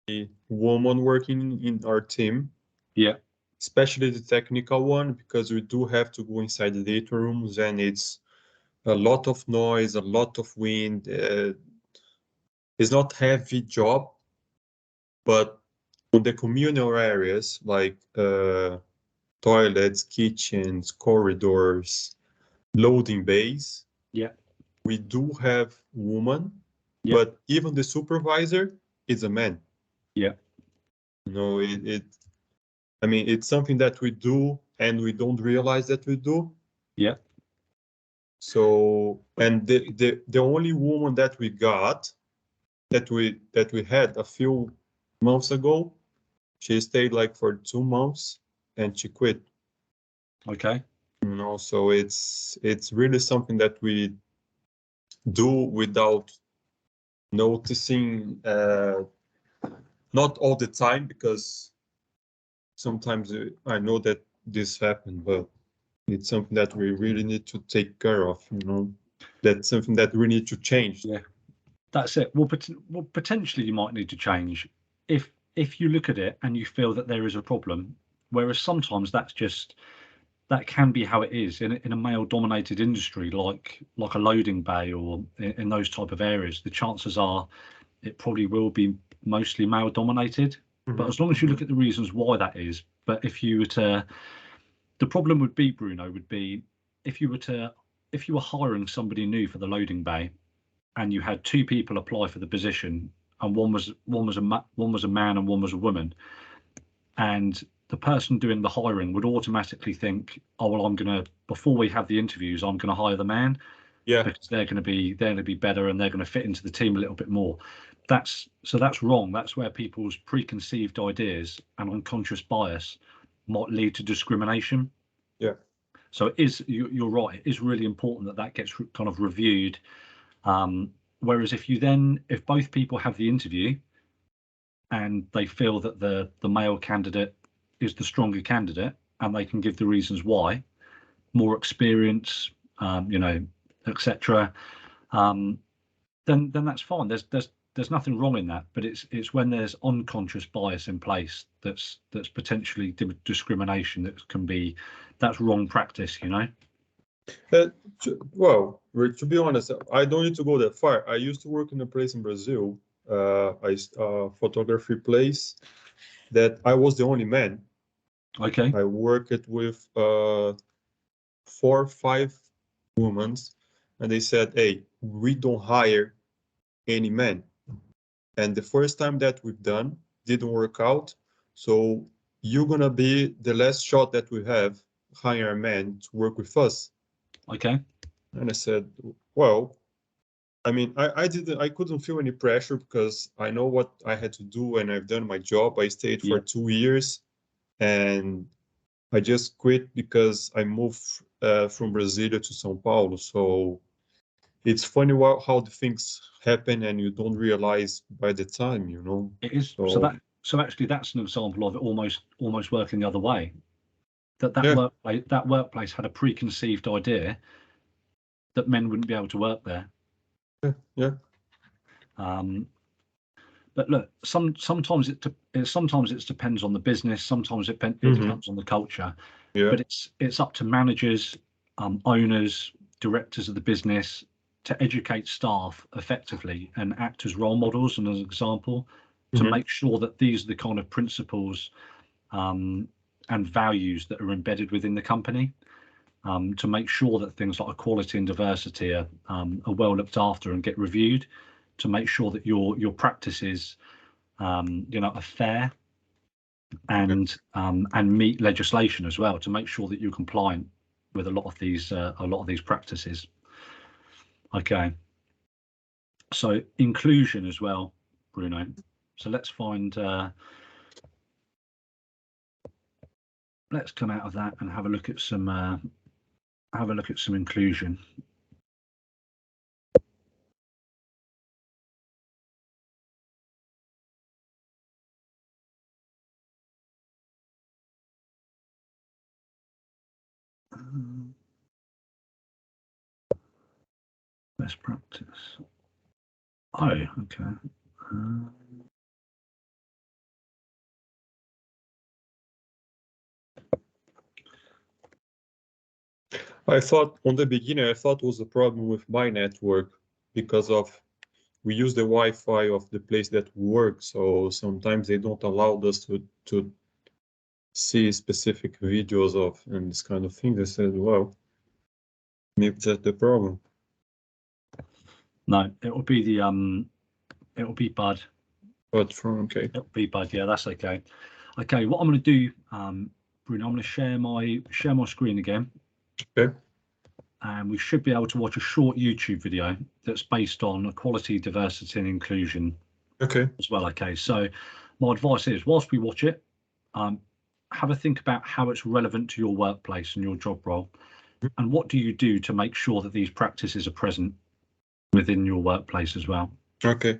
a woman working in our team, Yeah. especially the technical one, because we do have to go inside the data rooms and it's a lot of noise, a lot of wind. It's not heavy job, but on the communal areas like toilets, kitchens, corridors, loading bays, Yeah. we do have woman, Yeah. but even the supervisor is a man. Yeah. You know, I mean, it's something that we do and we don't realize that we do. Yeah. So, and the only woman that we got that we had a few months ago, she stayed like for 2 months and she quit. Okay. You know, so it's really something that we do without noticing, not all the time, because sometimes I know that this happened, but it's something that we really need to take care of, you know. That's something that we need to change. Yeah. That's it. Well, potentially you might need to change if you look at it and you feel that there is a problem. Whereas sometimes that can be how it is in a male-dominated industry, like a loading bay or in those type of areas. The chances are it probably will be mostly male-dominated. But Mhm. as long as you look at the reasons why that is, but if you were to, the problem would be, Bruno, would be if you were to if you were hiring somebody new for the loading bay and you had two people apply for the position, and one was a man and one was a woman, and the person doing the hiring would automatically think, oh well, I'm gonna before we have the interviews, I'm gonna hire the man Yeah, because they're gonna be better and they're gonna fit into the team a little bit more. That's wrong. That's where people's preconceived ideas and unconscious bias might lead to discrimination. yeah, So you're right. It is really important that that gets kind of reviewed. Whereas if both people have the interview and they feel that the male candidate is the stronger candidate and they can give the reasons why, more experience, you know, etc., um, then that's fine. There's nothing wrong in that. But it's when there's unconscious bias in place that's potentially discrimination that's wrong practice. You know. uh, well, to be honest, I don't need to go that far. I used to work in a place in Brazil, photography place, that I was the only man. Okay. I worked with 4 5 women, and they said, hey, we don't hire any men. And the first time that we've done didn't work out. So you're gonna be the last shot that we have hire a man to work with us. Okay. And I said, well, I mean, I couldn't feel any pressure because I know what I had to do and I've done my job. I stayed for Yeah. 2 years and I just quit because I moved from Brasilia to São Paulo. So it's funny how the things happen and you don't realize by the time, you know. It is. So So actually, that's an example of it almost working the other way. That yeah, workplace had a preconceived idea that men wouldn't be able to work there. yeah, yeah. Um, but look, sometimes it depends on the business. Sometimes it Mm-hmm. depends on the culture. Yeah. But it's up to managers, owners, directors of the business to educate staff effectively and act as role models and as an example to Mm-hmm. make sure that these are the kind of principles and values that are embedded within the company. To make sure that things like equality and diversity are well looked after and get reviewed, to make sure that your practices, are fair Yeah. and meet legislation as well, to make sure that you're compliant with a lot of these practices. Okay, so inclusion as well, Bruno. So let's come out of that and have a look at some inclusion. Best practice. Oh, okay. I thought on the beginning, I thought it was a problem with my network because of we use the Wi-Fi of the place that we work, so sometimes they don't allow us to see specific videos of and this kind of thing. They said, well, maybe that's the problem. No, it will be the it will be Bud. But from okay. It'll be Bud. Yeah, that's okay. Okay, what I'm going to do, Bruno, I'm going to share my screen again. Okay. And we should be able to watch a short YouTube video that's based on equality, diversity, and inclusion. Okay. As well. Okay, so my advice is, whilst we watch it, have a think about how it's relevant to your workplace and your job role, and what do you do to make sure that these practices are present within your workplace as well. Okay.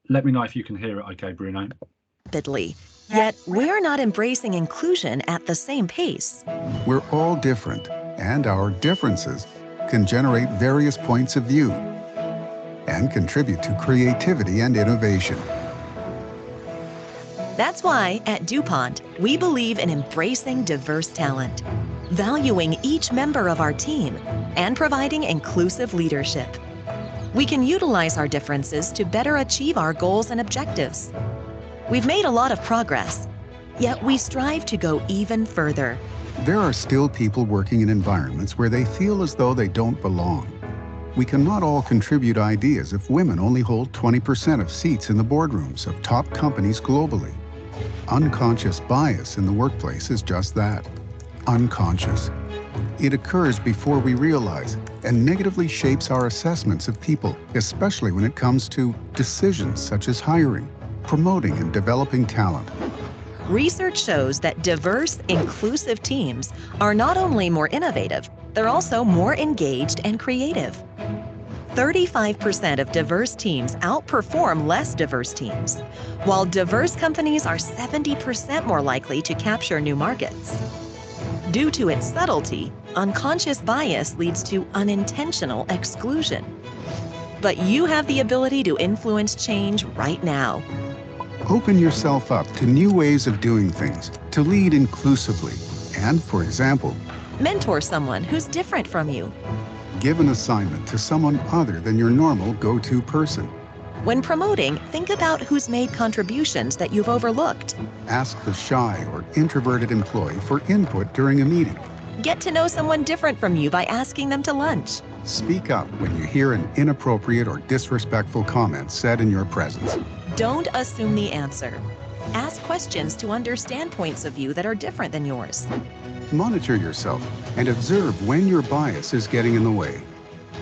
Let me know if you can hear it. Okay, Bruno. Yet we're not embracing inclusion at the same pace. We're all different, and our differences can generate various points of view and contribute to creativity and innovation. That's why at DuPont, we believe in embracing diverse talent, valuing each member of our team, and providing inclusive leadership. We can utilize our differences to better achieve our goals and objectives. We've made a lot of progress, yet we strive to go even further. There are still people working in environments where they feel as though they don't belong. We cannot all contribute ideas if women only hold 20% of seats in the boardrooms of top companies globally. Unconscious bias in the workplace is just that, unconscious. It occurs before we realize and negatively shapes our assessments of people, especially when it comes to decisions such as hiring, promoting and developing talent. Research shows that diverse, inclusive teams are not only more innovative, they're also more engaged and creative. 35% of diverse teams outperform less diverse teams, while diverse companies are 70% more likely to capture new markets. Due to its subtlety, unconscious bias leads to unintentional exclusion. But you have the ability to influence change right now. Open yourself up to new ways of doing things, to lead inclusively, and, for example, mentor someone who's different from you. Give an assignment to someone other than your normal go-to person. When promoting, think about who's made contributions that you've overlooked. Ask the shy or introverted employee for input during a meeting. Get to know someone different from you by asking them to lunch. Speak up when you hear an inappropriate or disrespectful comment said in your presence. Don't assume the answer. Ask questions to understand points of view that are different than yours. Monitor yourself and observe when your bias is getting in the way.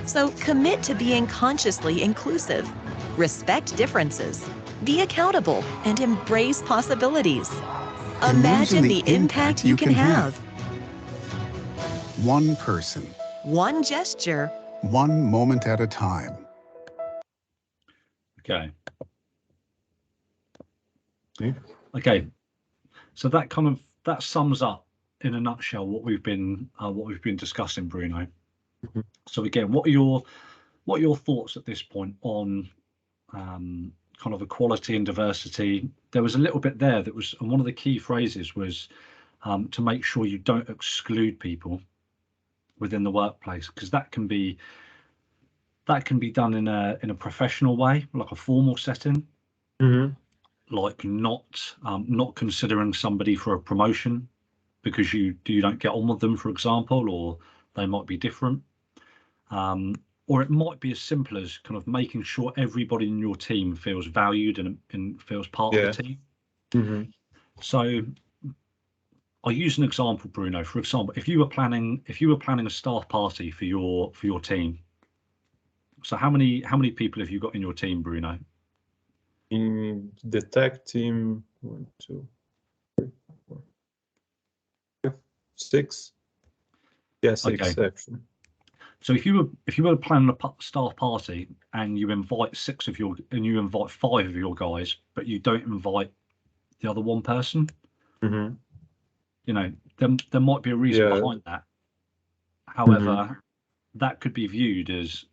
So commit to being consciously inclusive. Respect differences. Be accountable and embrace possibilities. Imagine the impact you can have. One person. One gesture. One moment at a time. Okay. Okay. So that sums up in a nutshell what we've been discussing, Bruno. Mm-hmm. So again, what are your thoughts at this point on kind of equality and diversity? There was a little bit there that was, and one of the key phrases was to make sure you don't exclude people within the workplace, because that can be done in a professional way, like a formal setting. Mm-hmm. Like not considering somebody for a promotion because you don't get on with them, for example, or they might be different. Or it might be as simple as kind of making sure everybody in your team feels valued and feels part of the team. Mm-hmm. So I'll use an example, Bruno. For example, if you were planning a staff party for your team, so how many people have you got in your team, Bruno? In the tech team, 1, 2, 3, 4, 5, 6. Yeah, 6 Okay. actually. So if you were planning a staff party and you invite 5 of your guys, but you don't invite the other one person, Mm-hmm. you know, there might be a reason behind that. However, that could be viewed as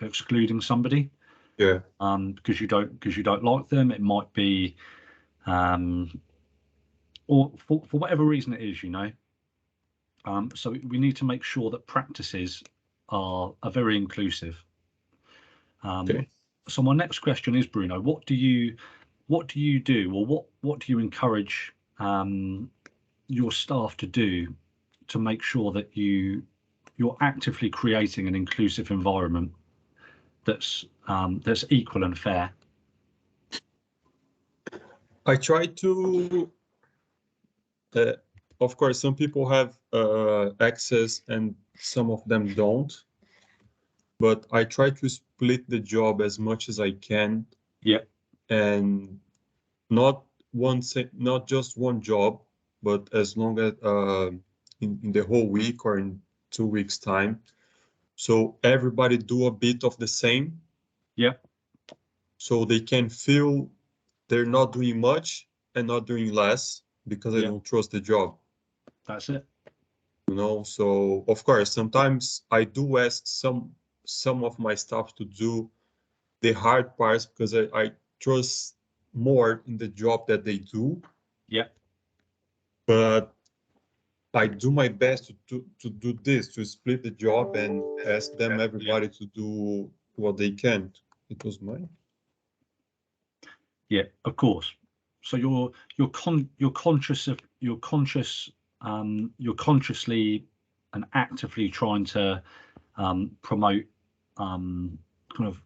excluding somebody. Yeah. Because you don't like them. It might be or for whatever reason it is, you know. So we need to make sure that practices are very inclusive. Okay. So my next question is, Bruno, what do you do, or what do you encourage your staff to do to make sure that you're actively creating an inclusive environment that's equal and fair? I try to, of course, some people have access and some of them don't, but I try to split the job as much as I can. Yeah. And not just one job, but as long as in the whole week or in 2 weeks time. So everybody do a bit of the same. Yeah. So they can feel they're not doing much and not doing less because I Yeah. don't trust the job. That's it. You know, so of course, sometimes I do ask some of my staff to do the hard parts because I trust more in the job that they do. Yeah. But I do my best to do this, to split the job and ask them, everybody, to do what they can. It was mine. Yeah, of course. So you're consciously and actively trying to promote kind of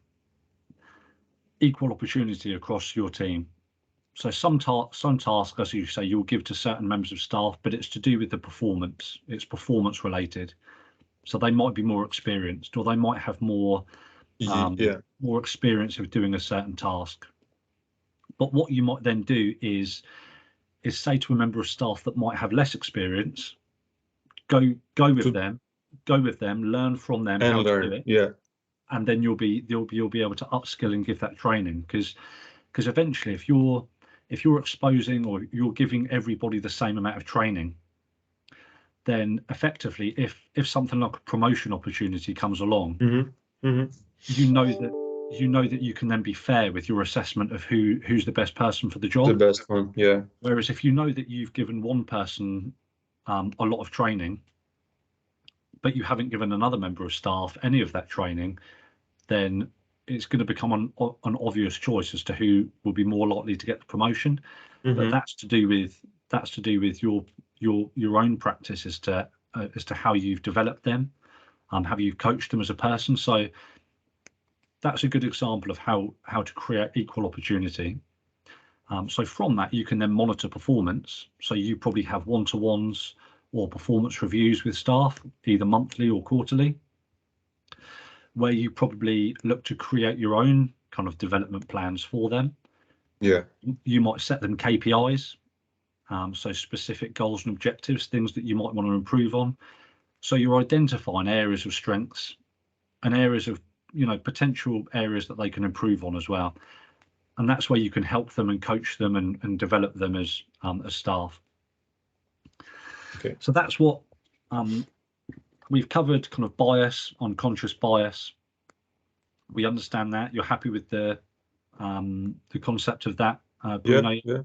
equal opportunity across your team. So some tasks, as you say, you'll give to certain members of staff, but it's to do with the performance. It's performance related. So they might be more experienced, or they might have more more experience of doing a certain task. But what you might then do is say to a member of staff that might have less experience, go with them, learn from them and how learn. to do it. Yeah. And then you'll be able to upskill and give that training, because eventually if you're exposing or you're giving everybody the same amount of training, then effectively if something like a promotion opportunity comes along, you know that you can then be fair with your assessment of who's the best person for the job. The best one, yeah. Whereas if you know that you've given one person a lot of training, but you haven't given another member of staff any of that training, then it's going to become an obvious choice as to who will be more likely to get the promotion. But that's to do with your own practice as to how you've developed them, how you've coached them as a person. So that's a good example of how to create equal opportunity. So from that, you can then monitor performance. So you probably have one-to-ones or performance reviews with staff, either monthly or quarterly, where you probably look to create your own kind of development plans for them. Yeah. You might set them KPIs, so specific goals and objectives, things that you might want to improve on. So you're identifying areas of strengths and areas of, potential areas that they can improve on as well. And that's where you can help them and coach them and develop them as staff. Okay. So that's what we've covered, kind of bias, unconscious bias. We understand that. You're happy with the concept of that, Bruno? Yeah.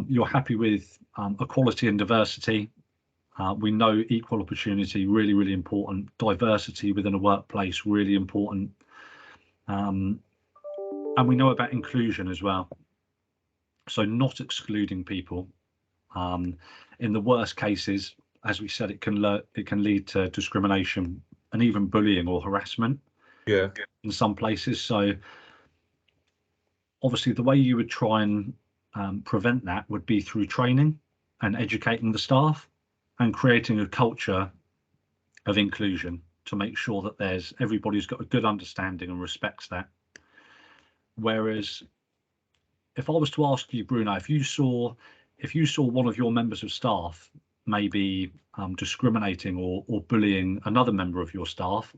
You're happy with equality and diversity. We know equal opportunity, really, really important. Diversity within a workplace, really important. And we know about inclusion as well. So not excluding people. In the worst cases, as we said, it can lead to discrimination and even bullying or harassment. Yeah. In some places. So obviously the way you would try and prevent that would be through training and educating the staff and creating a culture of inclusion to make sure that everybody's got a good understanding and respects that. Whereas if I was to ask you, Bruno, if you saw one of your members of staff maybe discriminating or bullying another member of your staff,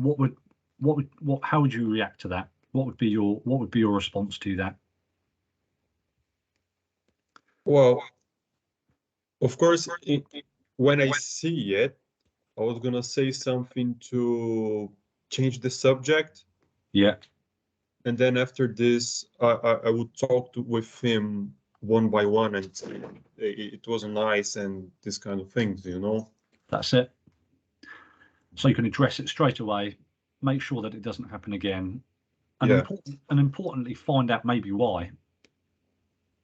how would you react to that? What would be your response to that? Well, of course, when I see it, I was gonna say something to change the subject. Yeah. And then after this, I would talk with him one by one, and it wasn't nice, and this kind of things, you know. That's it. So you can address it straight away, make sure that it doesn't happen again, and Yeah. importantly, find out maybe why.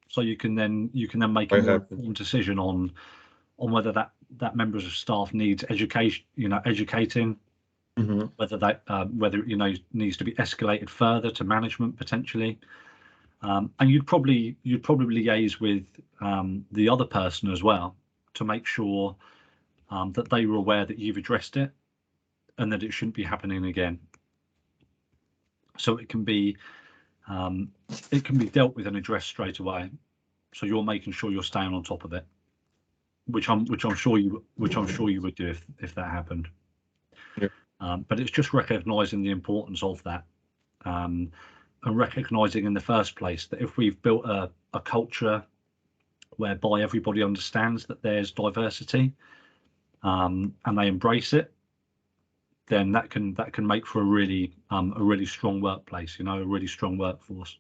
So you can then make a more informed decision on whether that members of staff needs education, educating, whether that whether needs to be escalated further to management potentially, and you'd probably liaise with the other person as well to make sure that they were aware that you've addressed it and that it shouldn't be happening again. So it can be dealt with and addressed straight away. So you're making sure you're staying on top of it, which I'm sure you would do if that happened. Yeah. But it's just recognising the importance of that, and recognising in the first place that if we've built a culture whereby everybody understands that there's diversity, and they embrace it, then that can make for a really strong workplace, a really strong workforce.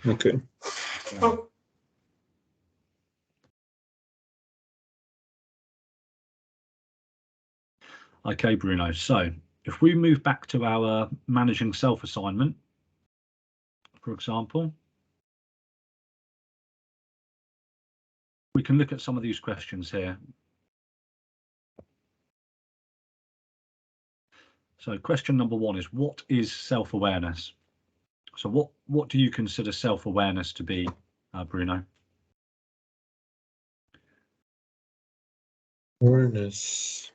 Okay. Okay, Bruno. So if we move back to our managing self-assignment, for example, we can look at some of these questions here. So question number 1 is, what is self-awareness? So what do you consider self-awareness to be, Bruno? Awareness.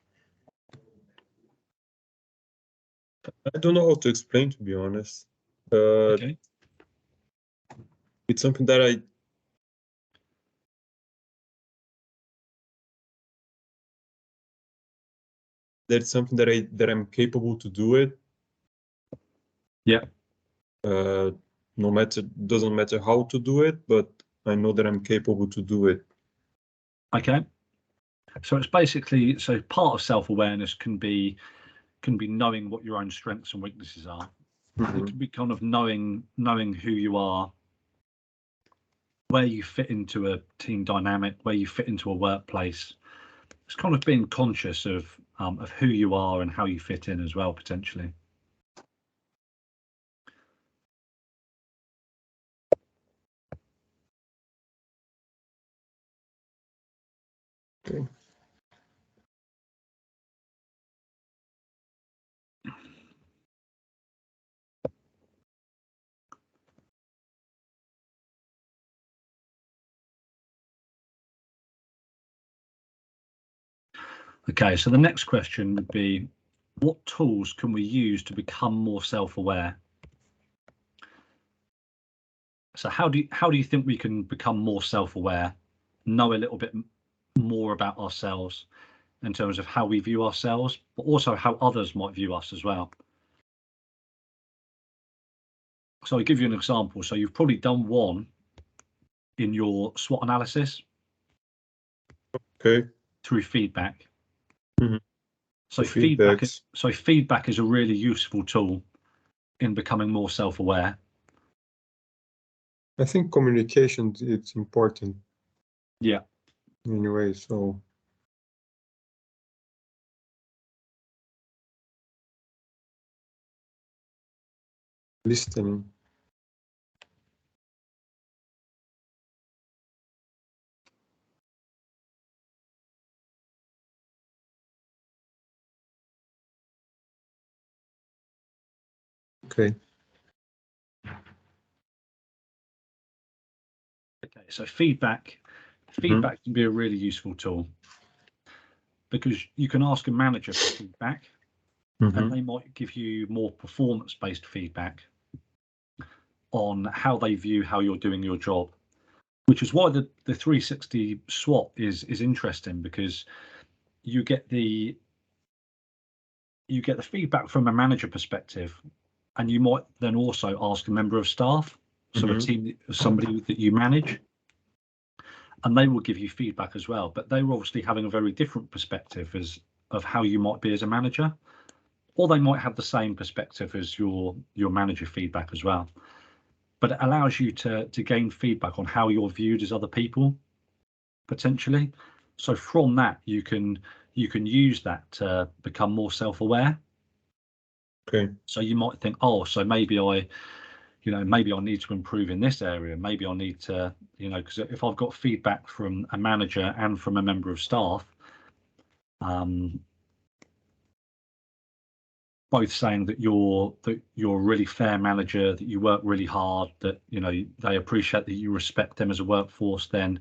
I don't know how to explain, to be honest. Okay. It's something that that's something that I'm capable to do it. Yeah. Doesn't matter how to do it, but I know that I'm capable to do it. Okay. So it's basically, so part of self-awareness can be knowing what your own strengths and weaknesses are. It can be kind of knowing who you are, where you fit into a team dynamic, where you fit into a workplace. It's kind of being conscious of who you are and how you fit in as well, potentially. Okay. Okay, so the next question would be, what tools can we use to become more self-aware? So how do you think we can become more self-aware, know a little bit more about ourselves in terms of how we view ourselves, but also how others might view us as well? So I'll give you an example. So you've probably done one in your SWOT analysis. Okay. Through feedback. So feedback is a really useful tool in becoming more self-aware. I think communication, it's important. Yeah. Anyway, so listening. Okay. Okay, so feedback can be a really useful tool because you can ask a manager for feedback and they might give you more performance-based feedback on how they view how you're doing your job, which is why the 360 SWOT is interesting, because you get the feedback from a manager perspective, and you might then also ask a member of staff, so a team, somebody that you manage, and they will give you feedback as well. But they're obviously having a very different perspective of how you might be as a manager, or they might have the same perspective as your manager feedback as well. but it allows you to gain feedback on how you're viewed as other people, potentially. So from that, you can use that to become more self-aware. Okay. So you might think, oh, so maybe I need to improve in this area. Maybe I need to, because if I've got feedback from a manager and from a member of staff, both saying that you're a really fair manager, that you work really hard, that they appreciate that you respect them as a workforce, then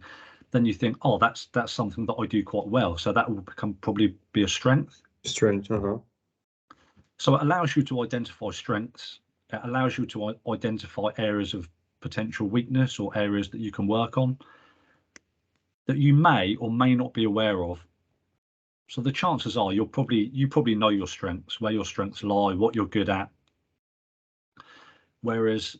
you think, oh, that's something that I do quite well. So that will probably be a strength. Strength. So it allows you to identify strengths. It allows you to identify areas of potential weakness or areas that you can work on that you may or may not be aware of. So the chances are you probably know your strengths, where your strengths lie, what you're good at. Whereas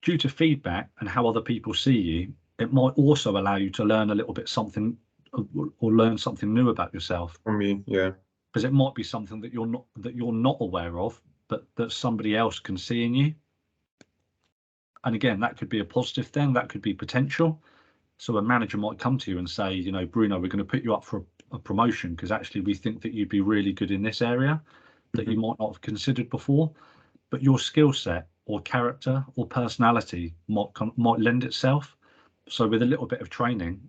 due to feedback and how other people see you, it might also allow you to learn a little bit something or learn something new about yourself. For me, yeah. Because it might be something that you're not aware of, but that somebody else can see in you. And again, that could be a positive thing, that could be potential. So a manager might come to you and say, Bruno, we're going to put you up for a promotion because actually we think that you'd be really good in this area that you might not have considered before, but your skill set or character or personality might lend itself. So with a little bit of training,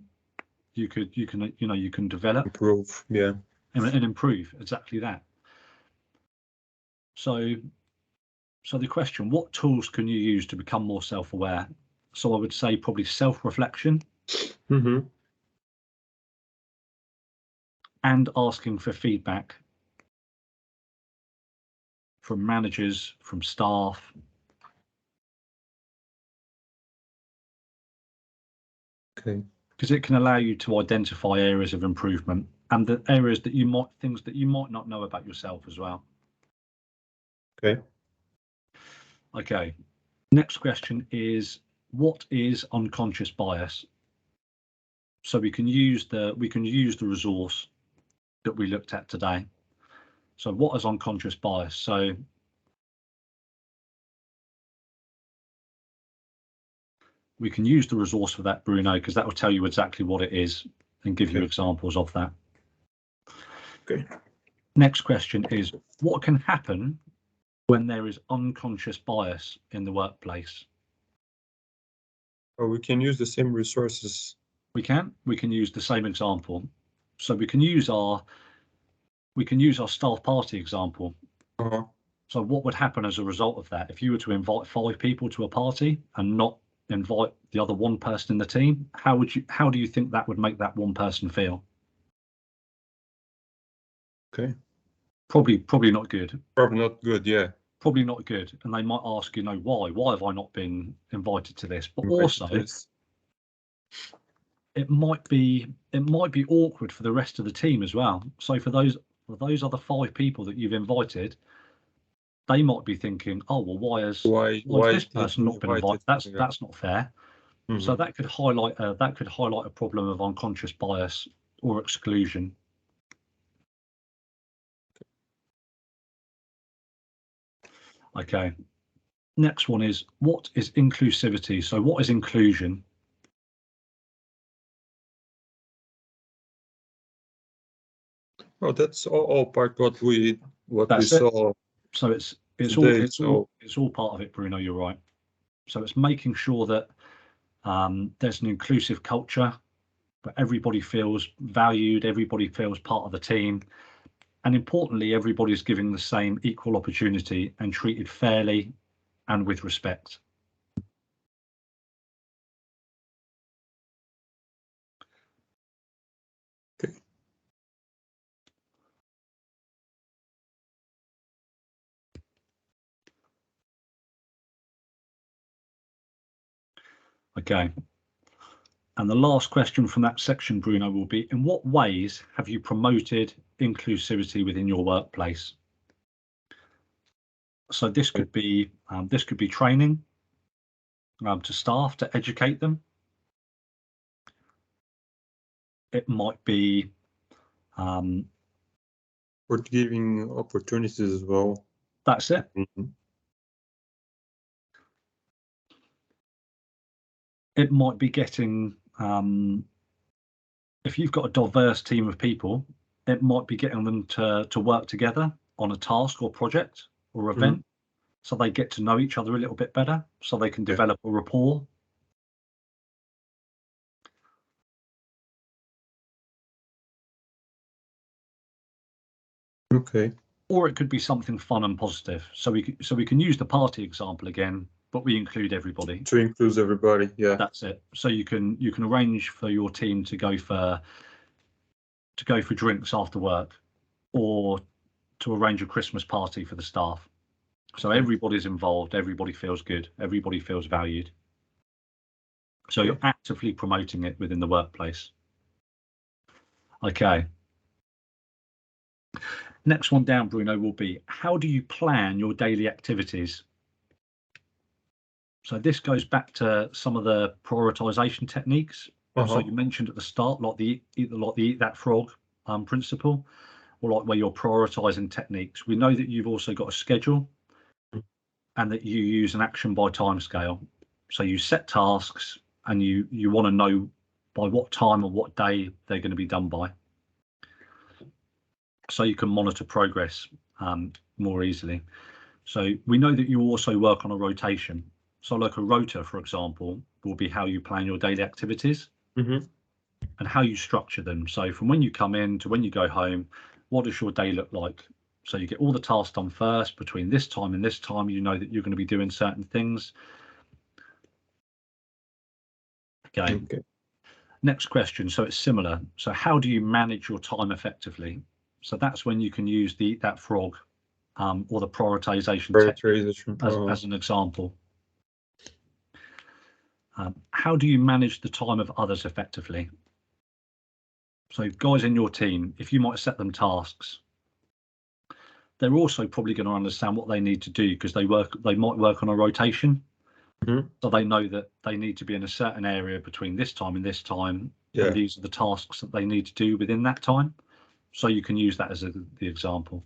you can develop, Improve, yeah, and improve. Exactly that. So the question, what tools can you use to become more self-aware? So I would say probably self-reflection and asking for feedback from managers, from staff. Okay. Because it can allow you to identify areas of improvement and the areas that things that you might not know about yourself as well. Okay. Okay. Next question is, what is unconscious bias? So we can use the resource that we looked at today. So what is unconscious bias? So we can use the resource for that, Bruno, because that will tell you exactly what it is and give you examples of that. Okay. Next question is, what can happen when there is unconscious bias in the workplace? Oh, we can use the same resources. We can use the same example. So we can use our staff party example. So what would happen as a result of that? If you were to invite 5 people to a party and not invite the other one person in the team, how do you think that would make that one person feel? Okay. Probably not good. Probably not good, yeah. Probably not good. And they might ask, why have I not been invited to this? But also it might be awkward for the rest of the team as well. So for those other 5 people that you've invited, they might be thinking, oh well, why has this person not been invited? That's not fair. So that could highlight a problem of unconscious bias or exclusion. Okay. Next one is, what is inclusivity? So what is inclusion? Oh, that's all part what we That's saw. It. So it's today, all part of it, Bruno. You're right. So it's making sure that there's an inclusive culture where everybody feels valued, everybody feels part of the team, and importantly, everybody's given the same equal opportunity and treated fairly and with respect. Okay. Okay. And the last question from that section, Bruno, will be, in what ways have you promoted inclusivity within your workplace? So this could be training to staff to educate them. It might be for giving opportunities as well. That's it. It might be getting, if you've got a diverse team of people, it might be getting them to work together on a task or project or event, so they get to know each other a little bit better, so they can develop a rapport. Okay. Or it could be something fun and positive. So we can use the party example again, but we include everybody. To include everybody, yeah. That's it. So you can arrange for your team to go for drinks after work, or to arrange a Christmas party for the staff. So everybody's involved, everybody feels good, everybody feels valued. So you're actively promoting it within the workplace. Okay. Next one down, Bruno, will be, how do you plan your daily activities? So this goes back to some of the prioritization techniques. So you mentioned at the start, like the eat that frog principle, or like where you're prioritizing techniques. We know that you've also got a schedule, and that you use an action by time scale. So you set tasks, and you want to know by what time or what day they're going to be done by, so you can monitor progress more easily. So we know that you also work on a rotation. So like a rota, for example, will be how you plan your daily activities and how you structure them. So from when you come in to when you go home, what does your day look like? So you get all the tasks done first. Between this time and this time, you know that you're going to be doing certain things. Okay. Next question. So it's similar. So how do you manage your time effectively? So that's when you can use the eat that frog or the prioritization technique as an example. How do you manage the time of others effectively? So guys in your team, if you might set them tasks, they're also probably going to understand what they need to do, because they might work on a rotation. So they know that they need to be in a certain area between this time and this time. And these are the tasks that they need to do within that time. So you can use that as the example.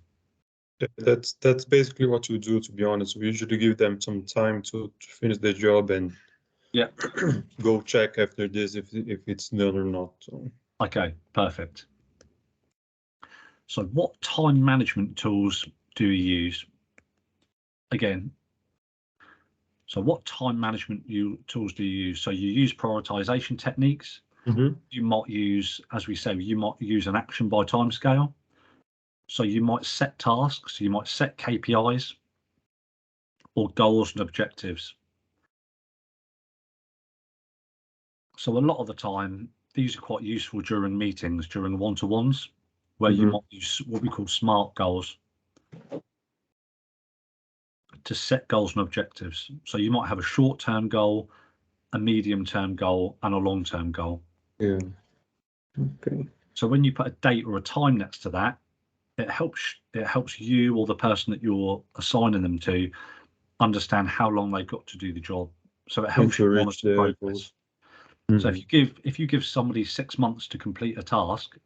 That's basically what we do, to be honest. We usually give them some time to finish their job and go check after this if it's done or not. So. Okay, perfect. So what time management tools do you use? Again, so what time management tools do you use? So you use prioritization techniques. You might use, as we say, you might use an action by time scale. So you might set tasks, you might set KPIs or goals and objectives. So a lot of the time, these are quite useful during meetings, during one-to-ones, where you might use what we call SMART goals to set goals and objectives. So you might have a short-term goal, a medium-term goal, and a long-term goal. Yeah. Okay. So when you put a date or a time next to that, it helps you or the person that you're assigning them to understand how long they've got to do the job. So it helps you monitor progress. So if you give somebody 6 months to complete a task,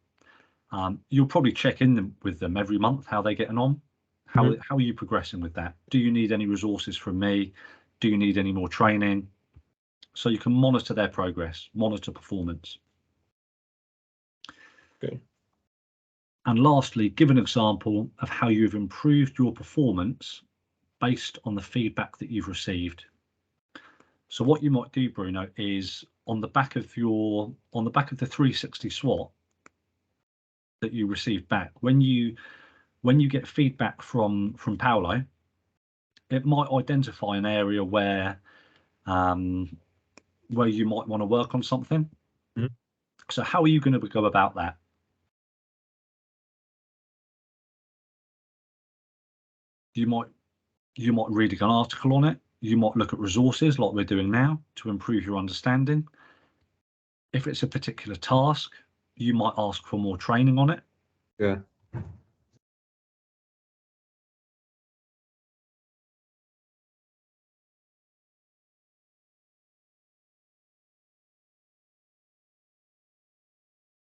you'll probably check in with them every month, how they're getting on. How are you progressing with that? Do you need any resources from me? Do you need any more training? So you can monitor their progress, monitor performance. Okay. And lastly, give an example of how you've improved your performance based on the feedback that you've received. So what you might do, Bruno, is on the back of the 360 SWOT that you received back, when you get feedback from Paolo, it might identify an area where you might want to work on something. So how are you going to go about that? You might read an article on it. You might look at resources like we're doing now to improve your understanding. If it's a particular task, you might ask for more training on it. Yeah.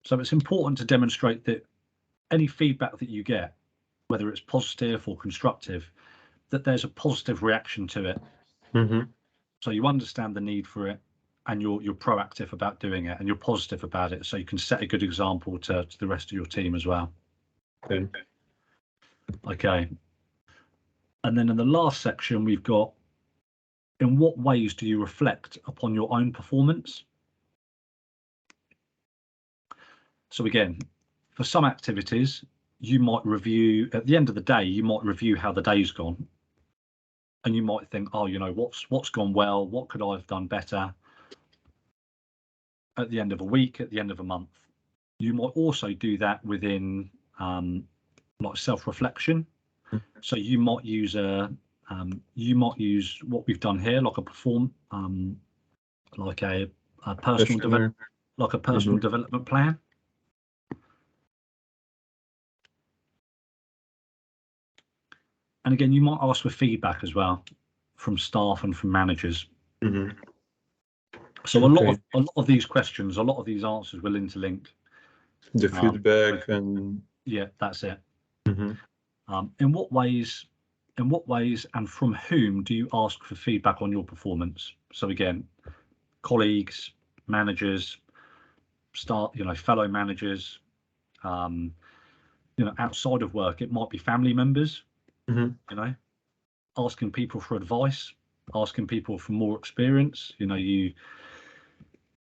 So it's important to demonstrate that any feedback that you get, whether it's positive or constructive, that there's a positive reaction to it. So you understand the need for it, and you're proactive about doing it, and you're positive about it, so you can set a good example to the rest of your team as well. Okay. And then in the last section, we've got, in what ways do you reflect upon your own performance? So again, for some activities, you might review, at the end of the day, you might review how the day's gone. And you might think, oh, you know, what's gone well? What could I have done better? At the end of a week, at the end of a month. You might also do that within like self-reflection. So you might use what we've done here, like a personal development plan. And again, you might ask for feedback as well from staff and from managers. So a lot of these questions, a lot of these answers will interlink. The feedback and yeah, that's it. In what ways and from whom do you ask for feedback on your performance? So again, colleagues, managers, fellow managers, outside of work, it might be family members, asking people for advice, asking people for more experience.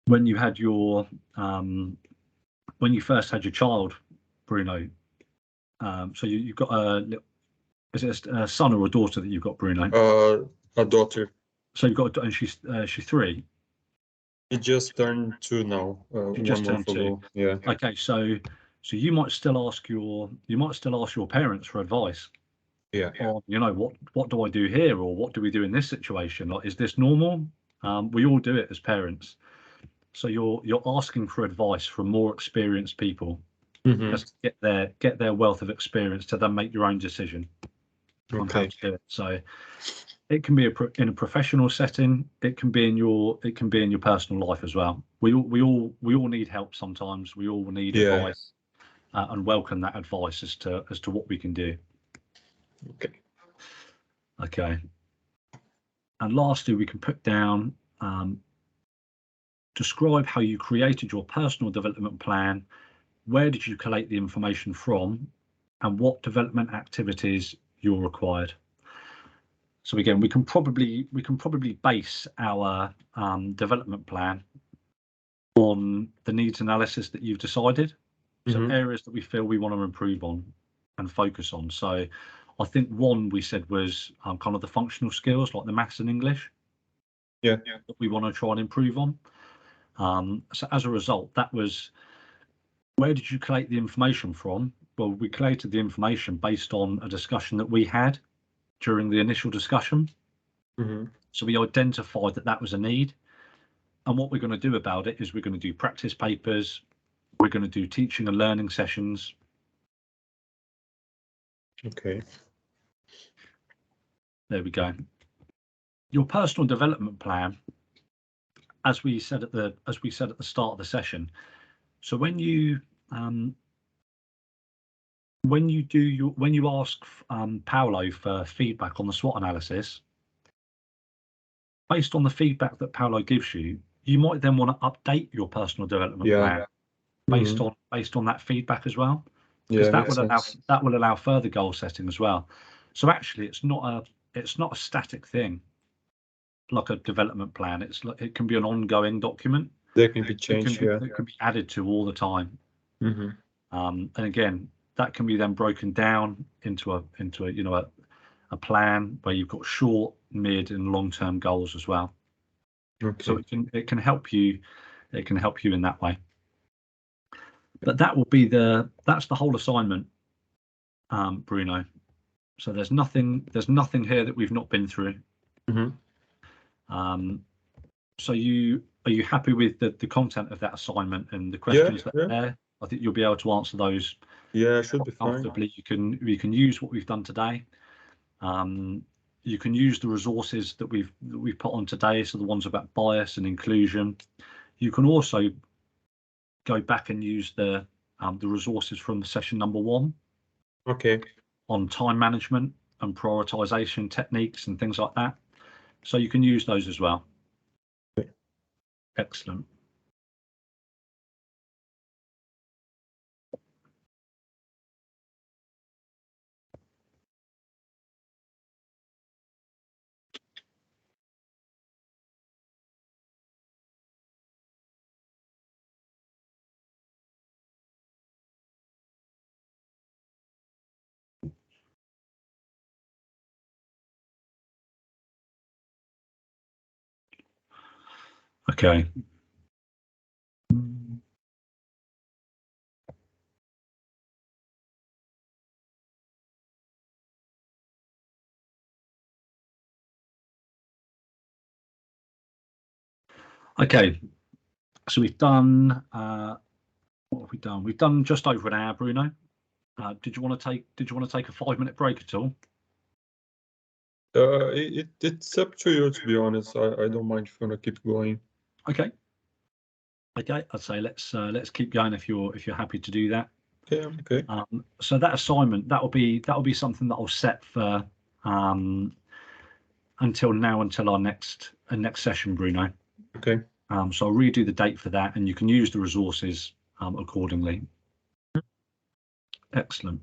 When you had your when you first had your child, Bruno, so you've got is it a son or a daughter that you've got, Bruno? A daughter. So you've got, and she's 3. It just turned 2 now. Just turned 2. Yeah. Okay, so you might still ask your parents for advice. Yeah. On, what do I do here, or what do we do in this situation? Like, is this normal? We all do it as parents. So you're asking for advice from more experienced people, just to get their wealth of experience to then make your own decision on how to do it. So it can be in a professional setting. It can be in your personal life as well. We all need help sometimes. We all need advice, and welcome that advice as to what we can do. Okay. And lastly, we can put down, describe how you created your personal development plan. Where did you collate the information from, and what development activities you're required? So again, we can probably base our development plan on the needs analysis that you've decided. So areas that we feel we want to improve on and focus on. So I think one we said was kind of the functional skills, like the maths and English. Yeah. That we want to try and improve on. So as a result, that was, where did you collate the information from? Well, we collated the information based on a discussion that we had during the initial discussion. So we identified that was a need. And what we're going to do about it is we're going to do practice papers. We're going to do teaching and learning sessions. Okay. There we go. Your personal development plan, as we said at the start of the session. So when you ask Paolo for feedback on the SWOT analysis, based on the feedback that Paolo gives you, you might then want to update your personal development plan based on that feedback as well, because that will allow further goal setting as well. So actually, it's not a static thing like a development plan. It can be an ongoing document. They can be changed. It can be added to all the time. And again, that can be then broken down into a plan where you've got short, mid, and long-term goals as well. So it can help you. It can help you in that way. But that's the whole assignment, Bruno. So there's nothing here that we've not been through. So are you happy with the content of that assignment and the questions that are there? I think you'll be able to answer those. Yeah, it should be comfortably. Fine. You can use what we've done today. You can use the resources that we've put on today, so the ones about bias and inclusion. You can also go back and use the resources from session number 1. Okay. On time management and prioritization techniques and things like that. So you can use those as well. Excellent. Okay. Okay, so we've done what have we done? We've done just over an hour, Bruno. Did you want to take a 5-minute break at all? It's up to you, to be honest. I don't mind if you want to keep going. Okay. Okay, I'd say let's keep going if you're happy to do that. Okay, okay. So that assignment that'll be something that I'll set for until our next session, Bruno. Okay. So I'll redo the date for that, and you can use the resources accordingly. Excellent.